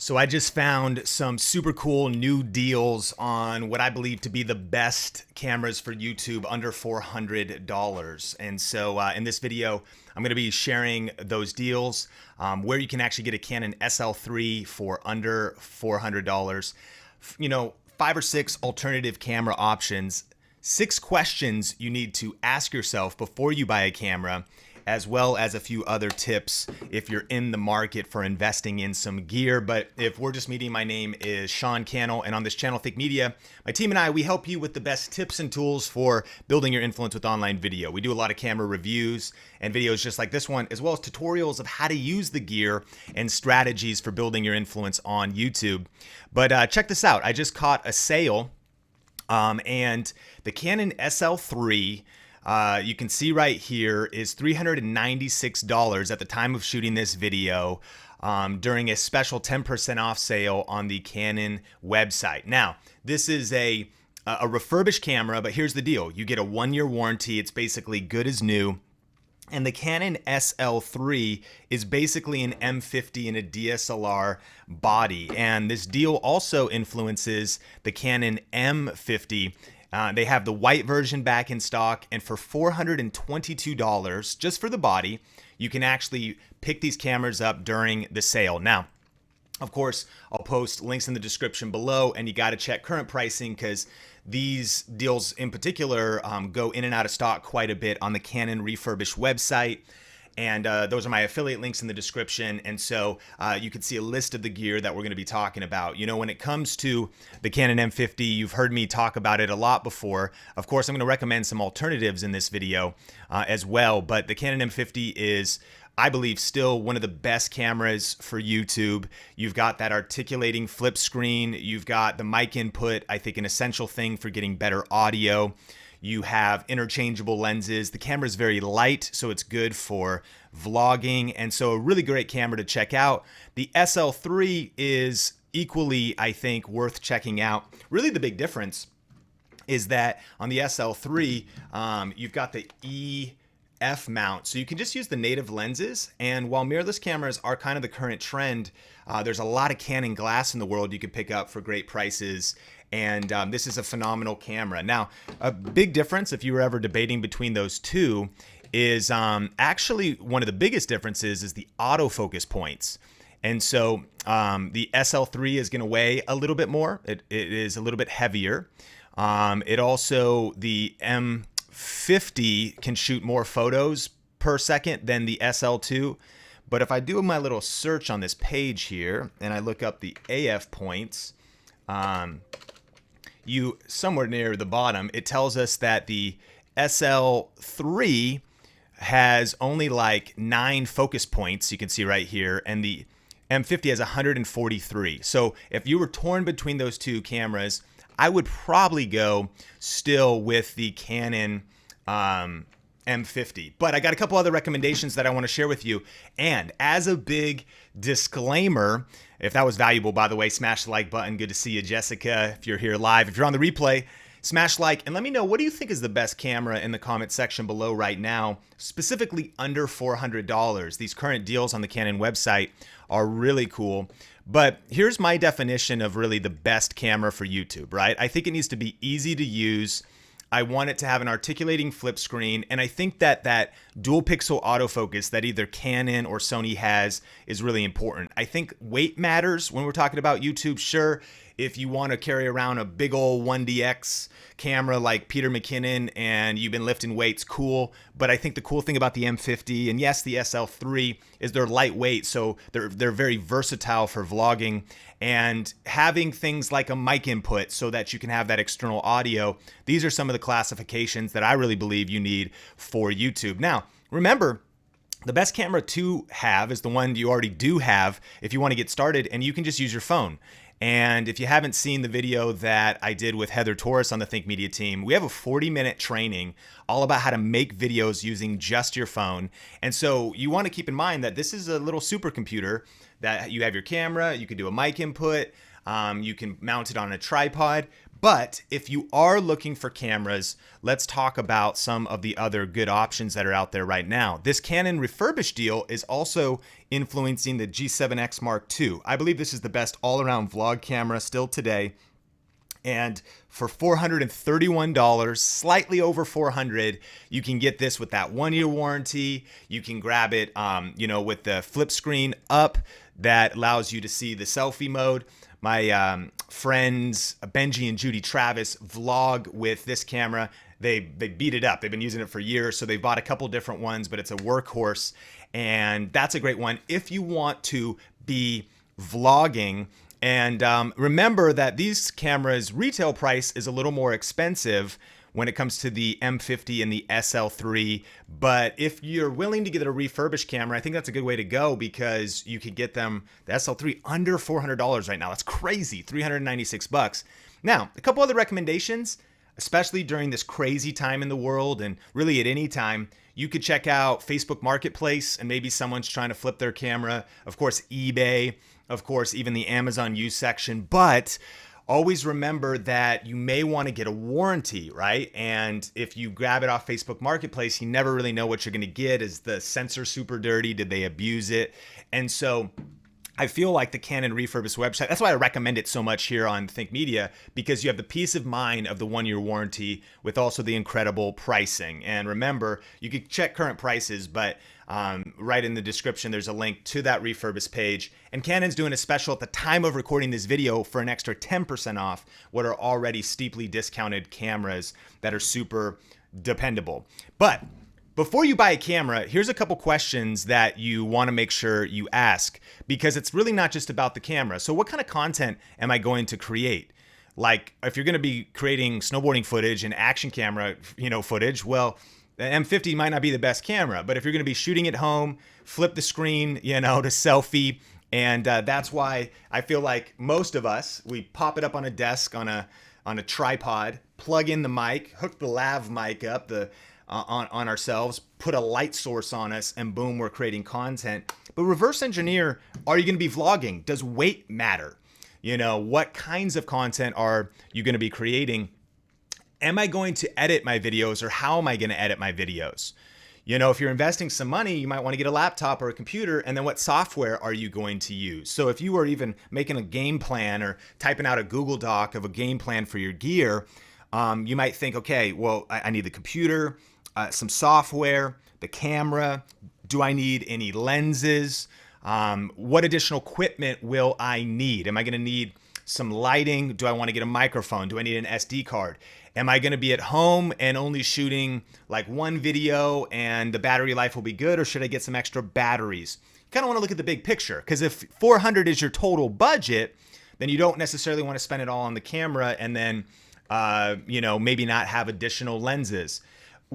So I just found some super cool new deals on what I believe to be the best cameras for YouTube under $400. And so in this video, I'm going to be sharing those deals, where you can actually get a Canon SL3 for under $400. You know, 5 or 6 alternative camera options, 6 questions you need to ask yourself before you buy a camera, as well as a few other tips if you're in the market for investing in some gear. But if we're just meeting, my name is Sean Cannell, and on this channel, Think Media, my team and I, we help you with the best tips and tools for building your influence with online video. We do a lot of camera reviews and videos just like this one, as well as tutorials of how to use the gear and strategies for building your influence on YouTube. But check this out. I just caught a sale, and the Canon SL3, you can see right here, is $396 at the time of shooting this video, during a special 10% off sale on the Canon website. Now, this is a refurbished camera, but here's the deal. You get a 1-year warranty. It's basically good as new. And the Canon SL3 is basically an M50 in a DSLR body. And this deal also influences the Canon M50. They have the white version back in stock, and for $422 just for the body, you can actually pick these cameras up during the sale. Now, of course, I'll post links in the description below, and you got to check current pricing because these deals in particular go in and out of stock quite a bit on the Canon refurbished website. And those are my affiliate links in the description. And so you can see a list of the gear that we're going to be talking about. You know, when it comes to the Canon M50, you've heard me talk about it a lot before. Of course, I'm going to recommend some alternatives in this video as well. But the Canon M50 is, I believe, still one of the best cameras for YouTube. You've got that articulating flip screen. You've got the mic input, I think an essential thing for getting better audio. You have interchangeable lenses. The camera is very light, so it's good for vlogging, and so a really great camera to check out. The SL3 is equally, I think, worth checking out. Really, the big difference is that on the SL3, you've got the EF mount, so you can just use the native lenses. And while mirrorless cameras are kind of the current trend, there's a lot of Canon glass in the world you could pick up for great prices. And this is a phenomenal camera. Now, a big difference, if you were ever debating between those two, is actually one of the biggest differences is the autofocus points. And so the SL3 is going to weigh a little bit more. It is a little bit heavier. It also, the M50 can shoot more photos per second than the SL2. But if I do my little search on this page here and I look up the AF points, somewhere near the bottom, it tells us that the SL3 has only like 9 focus points, you can see right here, and the M50 has 143. So if you were torn between those two cameras, I would probably go still with the Canon M50. But I got a couple other recommendations that I want to share with you. And as a big disclaimer, if that was valuable, by the way, smash the like button. Good to see you, Jessica. If you're here live, if you're on the replay, smash like and let me know, what do you think is the best camera in the comment section below right now, specifically under $400. These current deals on the Canon website are really cool. But here's my definition of really the best camera for YouTube, right? I think it needs to be easy to use. I want it to have an articulating flip screen, and I think that that dual pixel autofocus that either Canon or Sony has is really important. I think weight matters when we're talking about YouTube. Sure, if you want to carry around a big old 1DX camera like Peter McKinnon and you've been lifting weights, cool. But I think the cool thing about the M50, and yes, the SL3, is they're lightweight, so they're very versatile for vlogging. And having things like a mic input so that you can have that external audio, these are some of the classifications that I really believe you need for YouTube. Now, remember, the best camera to have is the one you already do have if you want to get started, and you can just use your phone. And if you haven't seen the video that I did with Heather Torres on the Think Media team, we have a 40-minute training all about how to make videos using just your phone. And so you want to keep in mind that this is a little supercomputer that you have your camera, you can do a mic input, you can mount it on a tripod, But if you are looking for cameras, let's talk about some of the other good options that are out there right now. This Canon refurbished deal is also influencing the G7X Mark II. I believe this is the best all-around vlog camera still today. And for $431, slightly over $400, you can get this with that 1-year warranty. You can grab it, with the flip screen up that allows you to see the selfie mode. My friends Benji and Judy Travis vlog with this camera. They beat it up. They've been using it for years, so they bought a couple different ones, but it's a workhorse, and that's a great one if you want to be vlogging. And remember that these cameras' retail price is a little more expensive when it comes to the M50 and the SL3. But if you're willing to get a refurbished camera, I think that's a good way to go, because you could get them, the SL3, under $400 right now. That's crazy, $396. Now, a couple other recommendations, especially during this crazy time in the world, and really at any time. You could check out Facebook Marketplace, and maybe someone's trying to flip their camera. Of course, eBay. Of course, even the Amazon used section. But always remember that you may want to get a warranty, right? And if you grab it off Facebook Marketplace, you never really know what you're going to get. Is the sensor super dirty? Did they abuse it? And so I feel like the Canon refurbished website, that's why I recommend it so much here on Think Media, because you have the peace of mind of the 1-year warranty with also the incredible pricing. And remember, you can check current prices, but right in the description, there's a link to that refurbished page. And Canon's doing a special at the time of recording this video for an extra 10% off what are already steeply discounted cameras that are super dependable. But before you buy a camera, here's a couple questions that you want to make sure you ask, because it's really not just about the camera. So what kind of content am I going to create? Like, if you're going to be creating snowboarding footage and action camera, footage, well, the M50 might not be the best camera. But if you're going to be shooting at home, flip the screen, to selfie. And that's why I feel like most of us, we pop it up on a desk on a tripod, plug in the mic, hook the lav mic up on ourselves, put a light source on us, and boom, we're creating content. But reverse engineer, are you going to be vlogging? Does weight matter? What kinds of content are you going to be creating? Am I going to edit my videos, or how am I going to edit my videos? If you're investing some money, you might want to get a laptop or a computer, and then what software are you going to use? So if you were even making a game plan or typing out a Google Doc of a game plan for your gear, you might think, okay, well, I need the computer, some software, the camera. Do I need any lenses? What additional equipment will I need? Am I going to need some lighting? Do I want to get a microphone? Do I need an SD card? Am I going to be at home and only shooting like one video and the battery life will be good, or should I get some extra batteries? You kind of want to look at the big picture, because if $400 is your total budget, then you don't necessarily want to spend it all on the camera and then, maybe not have additional lenses.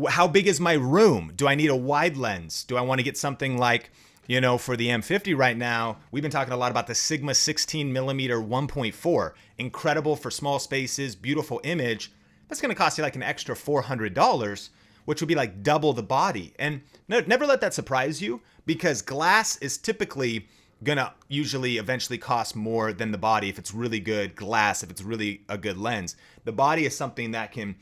How big is my room? Do I need a wide lens? Do I want to get something like, for the M50 right now, we've been talking a lot about the Sigma 16mm 1.4. Incredible for small spaces, beautiful image. That's going to cost you like an extra $400, which would be like double the body. And never let that surprise you, because glass is typically going to usually eventually cost more than the body if it's really good glass, if it's really a good lens. The body is something that can,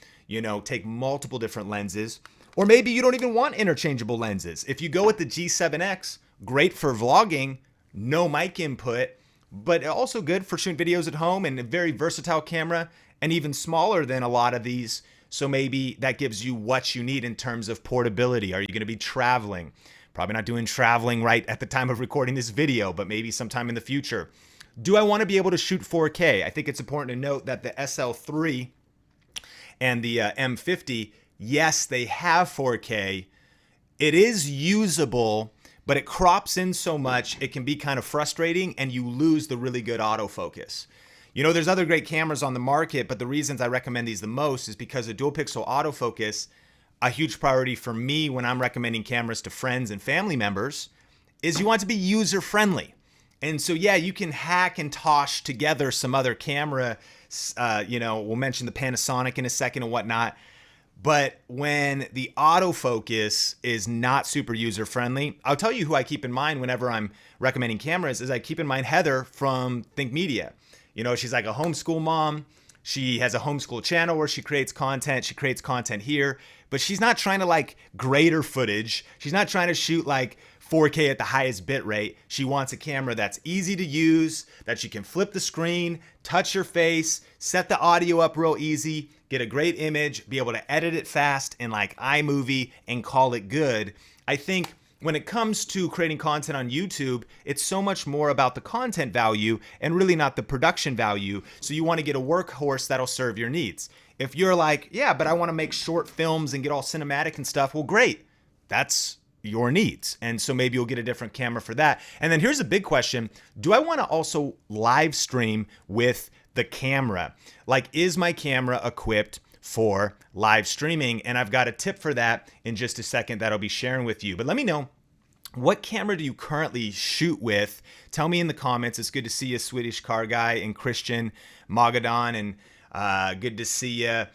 take multiple different lenses. Or maybe you don't even want interchangeable lenses. If you go with the G7X, great for vlogging, no mic input, but also good for shooting videos at home, and a very versatile camera, and even smaller than a lot of these. So maybe that gives you what you need in terms of portability. Are you going to be traveling? Probably not doing traveling right at the time of recording this video, but maybe sometime in the future. Do I want to be able to shoot 4K? I think it's important to note that the SL3 and the M50, yes, they have 4K. It is usable, but it crops in so much, it can be kind of frustrating, and you lose the really good autofocus. There's other great cameras on the market, but the reasons I recommend these the most is because of dual pixel autofocus. A huge priority for me when I'm recommending cameras to friends and family members is you want to be user friendly. And so, yeah, you can hack and tosh together some other camera. We'll mention the Panasonic in a second and whatnot. But when the autofocus is not super user friendly, I'll tell you who I keep in mind whenever I'm recommending cameras is I keep in mind Heather from Think Media. She's like a homeschool mom. She has a homeschool channel where she creates content. She creates content here, but she's not trying to like grade her footage. She's not trying to shoot like 4K at the highest bit rate. She wants a camera that's easy to use, that you can flip the screen, touch your face, set the audio up real easy, get a great image, be able to edit it fast in like iMovie and call it good. I think when it comes to creating content on YouTube, it's so much more about the content value and really not the production value. So you want to get a workhorse that'll serve your needs. If you're like, yeah, but I want to make short films and get all cinematic and stuff, well, great. That's your needs. And so maybe you'll get a different camera for that. And then here's a big question. Do I want to also live stream with the camera? Like, is my camera equipped for live streaming? And I've got a tip for that in just a second that I'll be sharing with you. But let me know, what camera do you currently shoot with? Tell me in the comments. It's good to see you, Swedish car guy, and Christian Magadan, and good to see you.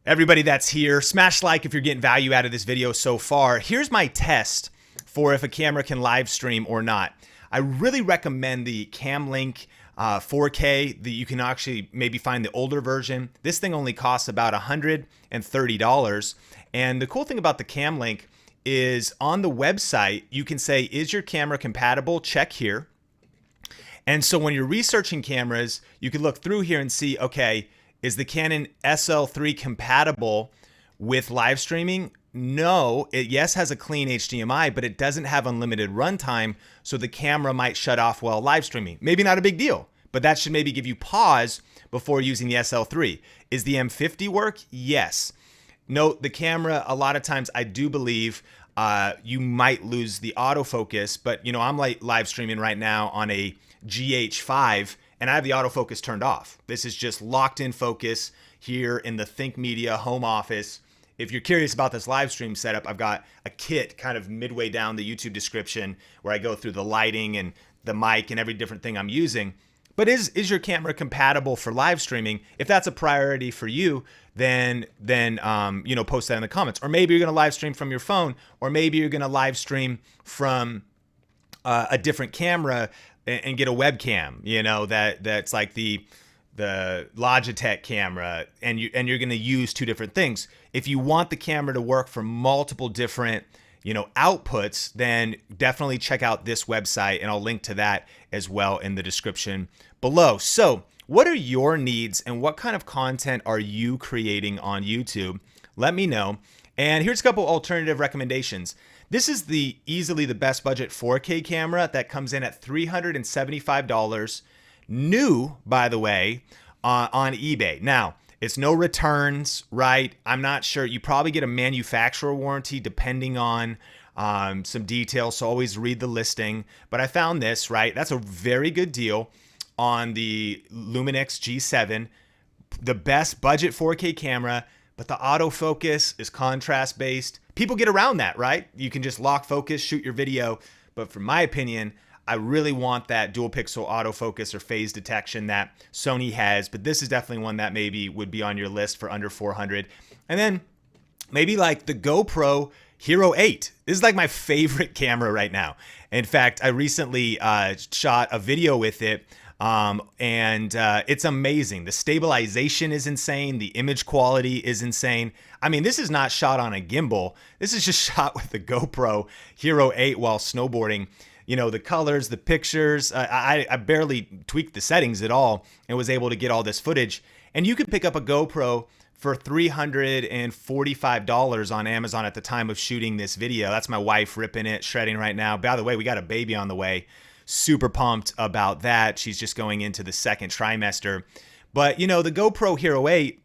Everybody that's here, smash like if you're getting value out of this video so far. Here's my test for if a camera can live stream or not. I really recommend the Camlink 4K. That you can actually maybe find the older version. This thing only costs about $130. And the cool thing about the Camlink is on the website, you can say, is your camera compatible? Check here. And so when you're researching cameras, you can look through here and see, okay, is the Canon SL3 compatible with live streaming? No, it yes has a clean HDMI, but it doesn't have unlimited runtime, so the camera might shut off while live streaming. Maybe not a big deal, but that should maybe give you pause before using the SL3. Is the M50 work? Yes. Note the camera, a lot of times I do believe you might lose the autofocus, but you know, I'm like live streaming right now on a GH5 and I have the autofocus turned off. This is just locked in focus here in the Think Media home office. If you're curious about this live stream setup, I've got a kit kind of midway down the YouTube description where I go through the lighting and the mic and every different thing I'm using. But is your camera compatible for live streaming? If that's a priority for you, then you know, post that in the comments. Or maybe you're going to live stream from your phone, or maybe you're going to live stream from a different camera and get a webcam. You know, that's like the Logitech camera, and you're going to use two different things. If you want the camera to work for multiple different, you know, outputs, then definitely check out this website, and I'll link to that as well in the description below. So what are your needs and what kind of content are you creating on YouTube? Let me know. And here's a couple alternative recommendations. This is easily the best budget 4K camera that comes in at $375. New, by the way, on eBay. Now, it's no returns, right? I'm not sure. You probably get a manufacturer warranty depending on some details, so always read the listing. But I found this, right? That's a very good deal on the Lumix G7, the best budget 4K camera, but the autofocus is contrast based. People get around that, right? You can just lock focus, shoot your video. But from my opinion, I really want that dual pixel autofocus or phase detection that Sony has, but this is definitely one that maybe would be on your list for under 400. And then maybe like the GoPro Hero 8. This is like my favorite camera right now. In fact, I recently shot a video with it, and it's amazing. The stabilization is insane. The image quality is insane. I mean, this is not shot on a gimbal. This is just shot with the GoPro Hero 8 while snowboarding. You know, the colors, the pictures, I barely tweaked the settings at all and was able to get all this footage. And you could pick up a GoPro for $345 on Amazon at the time of shooting this video. That's my wife ripping it, shredding right now. By the way, we got a baby on the way. Super pumped about that. She's just going into the second trimester. But, you know, the GoPro Hero 8,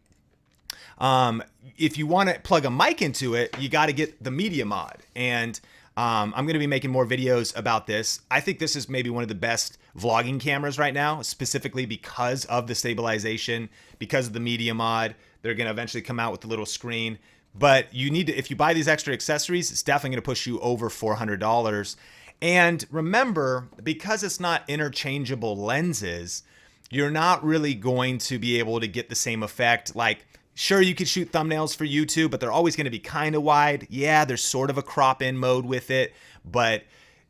if you want to plug a mic into it, you got to get the media mod. And I'm going to be making more videos about this. I think this is maybe one of the best vlogging cameras right now, specifically because of the stabilization, because of the media mod. They're going to eventually come out with the little screen. But you need to, if you buy these extra accessories, it's definitely going to push you over $400. And remember, because it's not interchangeable lenses, you're not really going to be able to get the same effect. Like, sure, you could shoot thumbnails for YouTube, but they're always going to be kind of wide. Yeah, there's sort of a crop in mode with it, but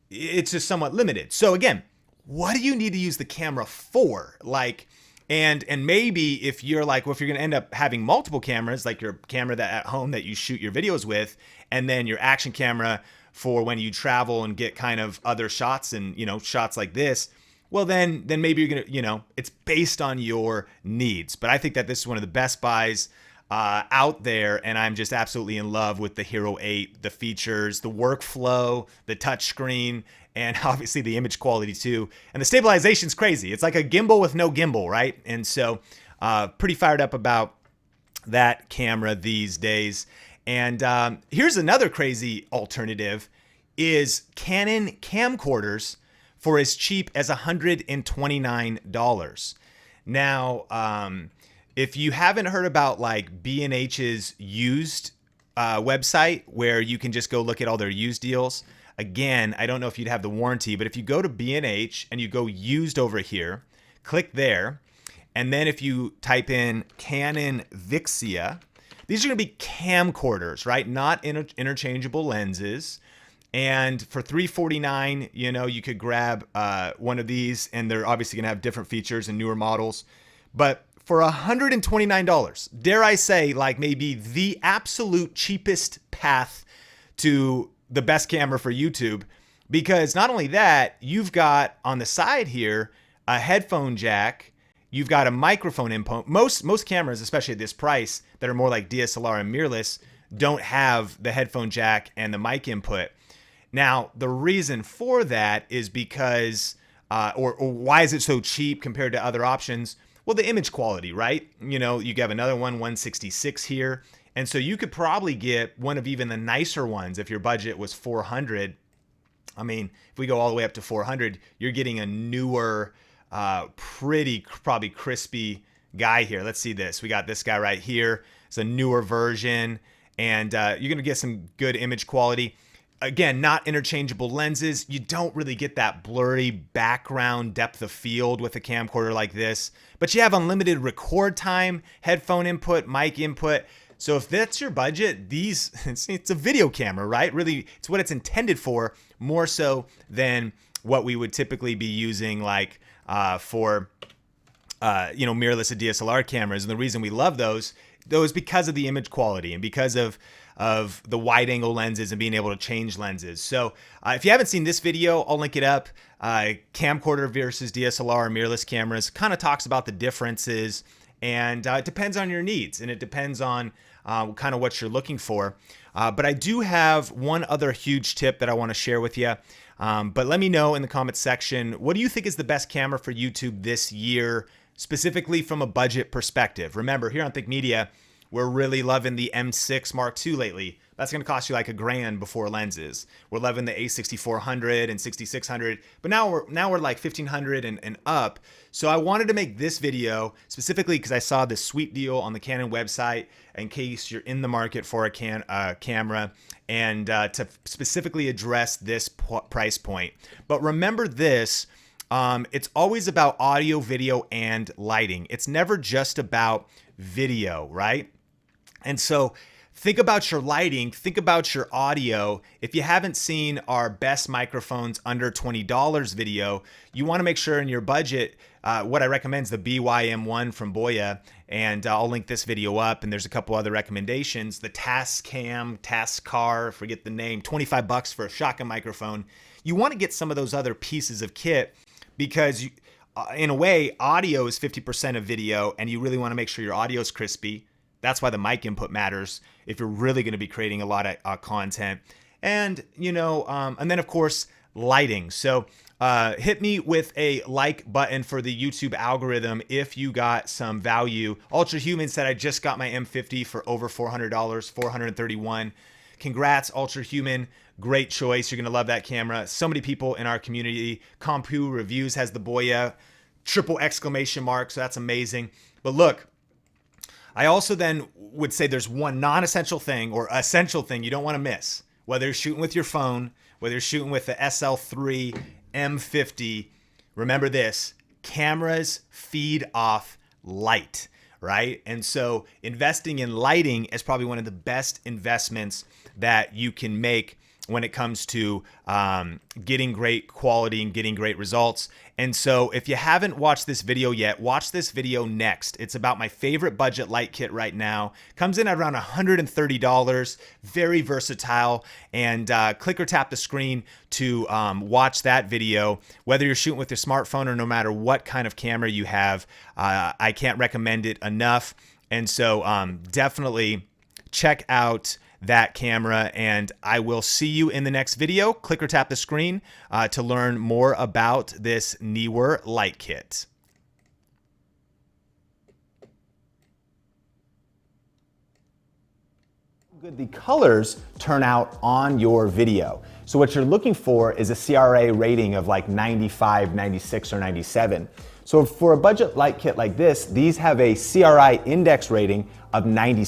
it's just somewhat limited. So again, what do you need to use the camera for? Like, And maybe if you're like, well, if you're going to end up having multiple cameras, like your camera that at home that you shoot your videos with, and then your action camera for when you travel and get kind of other shots and, you know, shots like this, well, then maybe you're going to, you know, it's based on your needs. But I think that this is one of the best buys out there, and I'm just absolutely in love with the Hero 8, the features, the workflow, the touchscreen, and obviously the image quality too. And the stabilization's crazy. It's like a gimbal with no gimbal, right? And so pretty fired up about that camera these days. And here's another crazy alternative is Canon camcorders for as cheap as $129. Now, if you haven't heard about like B&H's used website where you can just go look at all their used deals, again, I don't know if you'd have the warranty, but if you go to B&H and you go used over here, click there, and then if you type in Canon Vixia, these are going to be camcorders, right? Not interchangeable lenses. And for $349, you know, you could grab one of these, and they're obviously going to have different features and newer models. But for $129, dare I say, like maybe the absolute cheapest path to the best camera for YouTube, because not only that, you've got on the side here a headphone jack, you've got a microphone input. Most cameras, especially at this price, that are more like DSLR and mirrorless, don't have the headphone jack and the mic input. Now, the reason for that is because, or why is it so cheap compared to other options? Well, the image quality, right? You know, you have another one, 166 here. And so you could probably get one of even the nicer ones if your budget was 400. I mean, if we go all the way up to 400, you're getting a newer, pretty probably crispy guy here. Let's see this. We got this guy right here. It's a newer version, and you're going to get some good image quality. Again, not interchangeable lenses. You don't really get that blurry background depth of field with a camcorder like this, but you have unlimited record time, headphone input, mic input. So if that's your budget, it's a video camera, right? Really, it's what it's intended for, more so than what we would typically be using like for mirrorless and DSLR cameras. And the reason we love those is because of the image quality and because of the wide angle lenses and being able to change lenses. So if you haven't seen this video, I'll link it up. Camcorder versus DSLR or mirrorless cameras kind of talks about the differences, and it depends on your needs and it depends on kind of what you're looking for. But I do have one other huge tip that I want to share with you. But let me know in the comments section, what do you think is the best camera for YouTube this year, specifically from a budget perspective? Remember, here on Think Media, we're really loving the M6 Mark II lately. That's going to cost you like $1,000 before lenses. We're loving the A6400 and 6600, but now we're like $1,500 and up. So I wanted to make this video specifically because I saw this sweet deal on the Canon website in case you're in the market for a camera, and to specifically address this price point. But remember this, it's always about audio, video, and lighting. It's never just about video, right? And so think about your lighting, think about your audio. If you haven't seen our best microphones under $20 video, you want to make sure in your budget, what I recommend is the BYM1 from Boya, and I'll link this video up, and there's a couple other recommendations. The Tascam, forget the name, $25 for a shotgun microphone. You want to get some of those other pieces of kit because in a way, audio is 50% of video, and you really want to make sure your audio is crispy. That's why the mic input matters if you're really going to be creating a lot of content. And, and then of course, lighting. So hit me with a like button for the YouTube algorithm if you got some value. Ultra Human said, I just got my M50 for over $400, $431. Congrats, Ultra Human. Great choice. You're going to love that camera. So many people in our community. Compu Reviews has the Boya, triple exclamation mark. So that's amazing. But look, I also then would say there's one non-essential thing or essential thing you don't want to miss. Whether you're shooting with your phone, whether you're shooting with the SL3 M50, remember this, cameras feed off light, right? And so investing in lighting is probably one of the best investments that you can make when it comes to getting great quality and getting great results. And so if you haven't watched this video yet, watch this video next. It's about my favorite budget light kit right now. Comes in at around $130, very versatile, and click or tap the screen to watch that video. Whether you're shooting with your smartphone or no matter what kind of camera you have, I can't recommend it enough. And so definitely check out that camera, and I will see you in the next video. Click or tap the screen to learn more about this Neewer light kit. Good the colors turn out on your video. So what you're looking for is a CRA rating of like 95, 96, or 97. So for a budget light kit like this, these have a CRI index rating of 97.